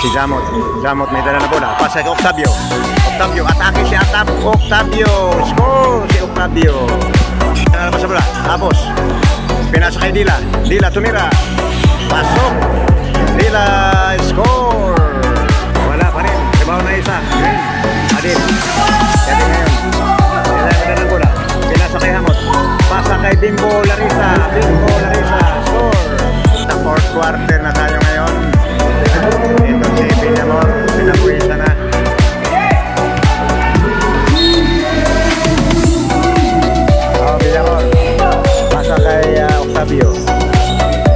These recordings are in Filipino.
Si Jamot. Jamot may dala na bola. Pasa kay Octavio. Octavio, atake si Octavio. Score si Octavio. Nalabas sa bola. Tapos, pinasa kay Dila. Dila tumira. Pasok. Dila score. Wala pa rin. Rebound na isa. Adil. Kaya ngayon. Dila may dala na bola. Pinasa kay Hamot. Pasa kay Bimbo Larissa. Bimbo Larissa. Score. Sa fourth quarter na tayo ngayon. Ito si Villamor, pinabuisa na. Villamor, pasa kay Octavio.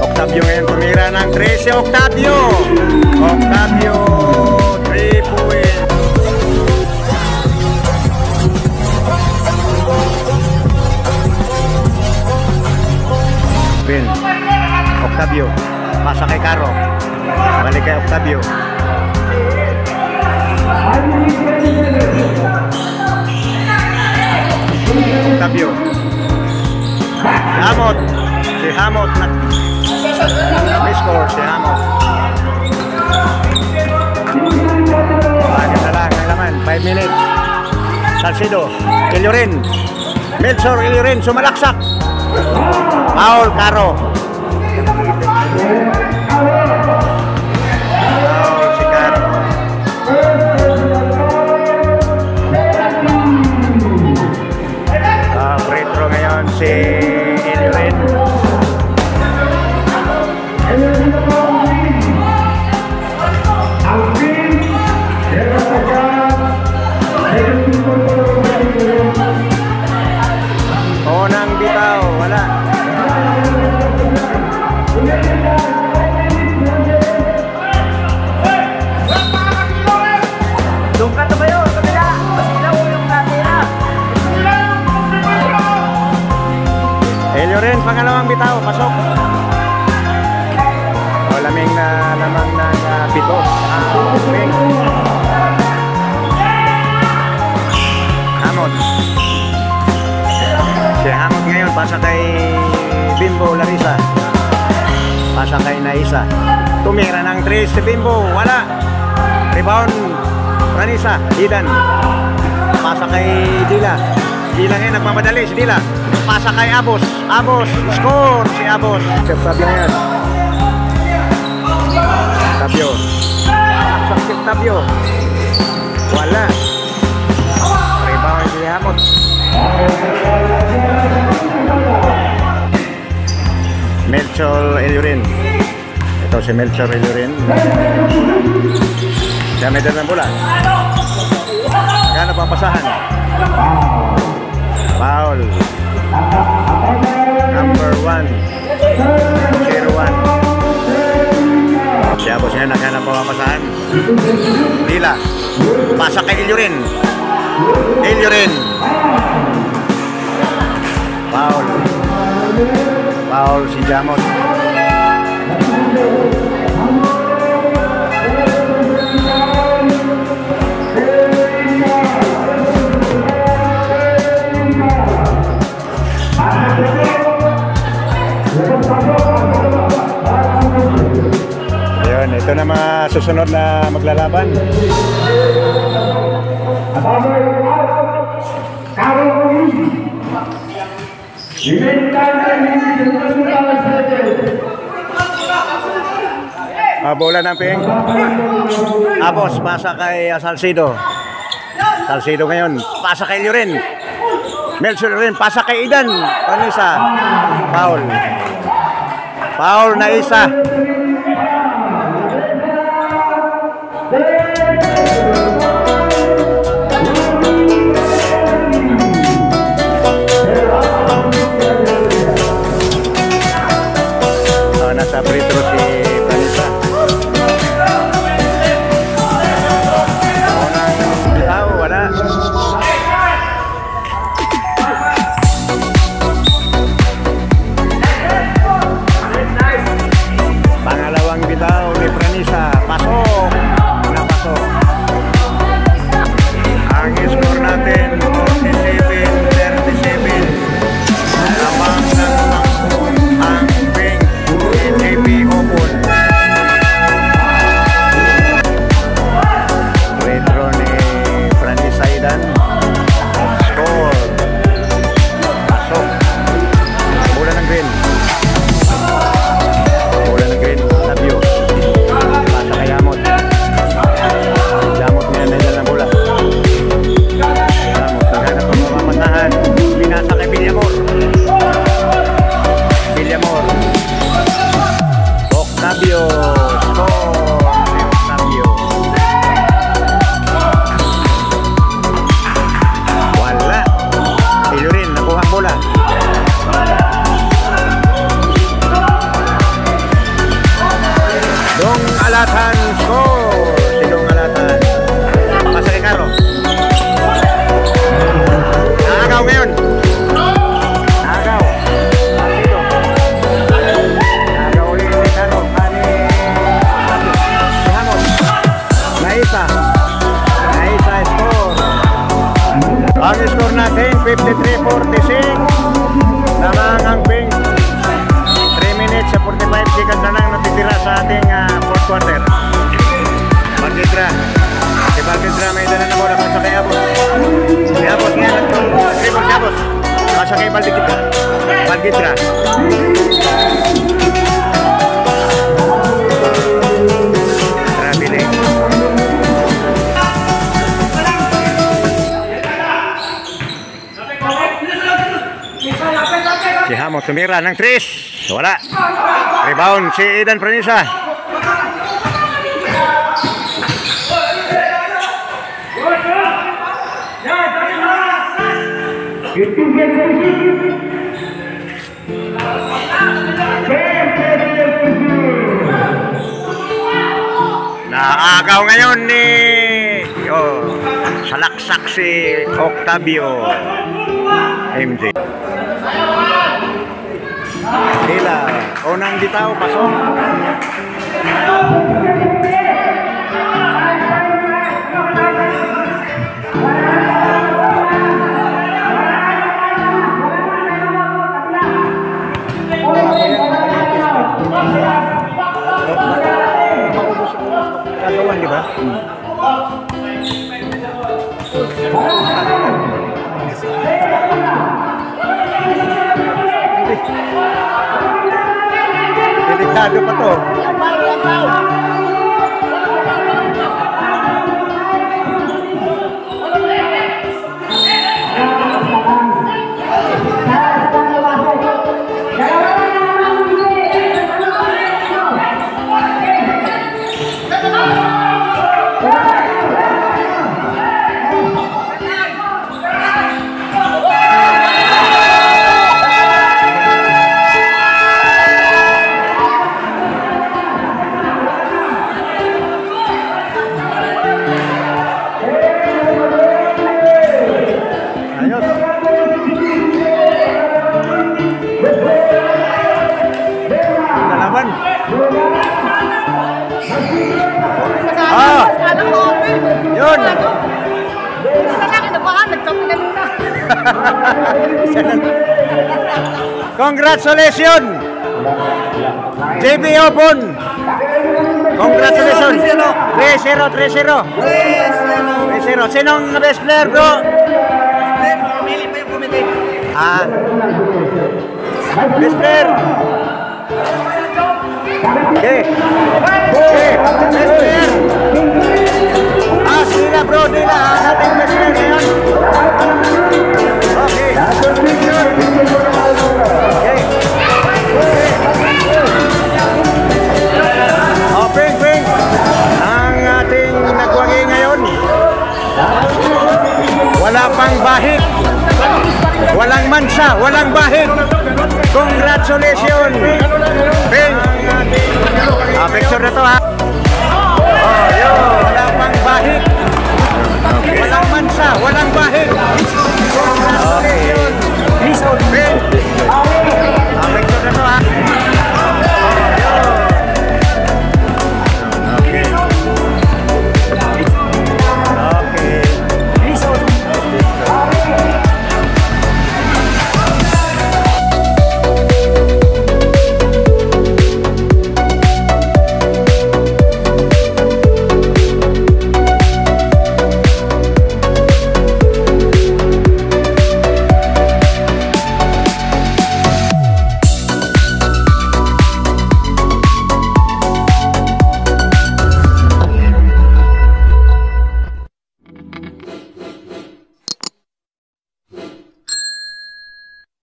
Octavio ngayon tumira ng 13. Octavio! Octavio, 3 point. Bin, Octavio, pasa kay Caro. Balik kay Octavio. Octavio. Hamot. Si Hamot may score si Hamot. Agad na lang ang laman. 5 minutes. Salcido. Iliorin. Melchor Iliorin sumalaksak. Paul Caro. Si Iliorin. Unang bitaw, wala. Doon ka tumayo, kabila. Mas ilaw yung natira. Iliorin, pangalawang bitaw, pasok. O, lamang ng pito. Hamot. Si Hamot ngayon, pasa kay Bimbo Larissa. Pasa kay Naisa. Tumira ng 3 si Bimbo, wala. Rebound, Ranisa, Didan. Pasa kay Dila. Dila ngayon, nagmamadali si Dila. Pasa kay Abos. Abos, score si Abos. Octavio ngayon. Octavio. Aksak si Octavio. Wala. Rebound si Hamot. Melchor Iliorin. Ito si Melchor Iliorin. Siya may dalang bola. Kaya napapasahan. Foul. Number 1. 0-1. Si Abos ngayon naghanap papapasahan. Dila. Pasa kay Iliorin. Iliorin. Foul. Foul si Jamot. Ayun, ito na mga susunod na maglalaban. Bola ng ping. Abos, pasa kay Salcido. Salcido ngayon, pasa kay Iliorin. Melchor Iliorin, pasa kay Idan. Ranisa. Foul. Foul na isa. Nasa free throw si Ranisa. Unang bitaw, wala. Pangalawang bitaw ni Ranisa. Pasok. Napasok. Ang score natin 47-37. Lamang ng ang ping JP Opon. Octavio. Score si Octavio. Wala. Ilurin, nakuha ang bola. Dong Alatan. Score si Dong Alatan. Pasa kay Caro. Naagaw ngayon. Naagaw. Dito. Naagaw ulit si Caro. Si Hamon. Naisa. Naisa score. Ang score natin 53-46. Lamang ang ping 3 minutes sa 45 seconds na lang natitira sa ating fourth quarter. Balgidra. Si Balgidra may dala na bola pasa kay Abos. Si Abos ngayon dribble si Abos. Pasa kay Balgidra. Balgidra. Trabili. Si Hamon tumira ng 3. Wala. Rebound si Idan Pranisa. Naagaw ngayon ni salaksak si Octavio MJ. Dila, unang bitaw, pasok. Kagawan, di ba? Delikado pa to. Yun. Congratulations. JB Open. Congratulations. 3-0, 3-0. 3-0. Sinong best player, bro? Pili pa yung committee. Best player. Okay. Okay. Best player. Dila bro, Dila. Ating best player ngayon. Okay. Okay. Ping. Ang ating nagwagi ngayon. Wala pang bahid. Walang mansa, walang bahid. Congratulations. Ping. Picture na to ha.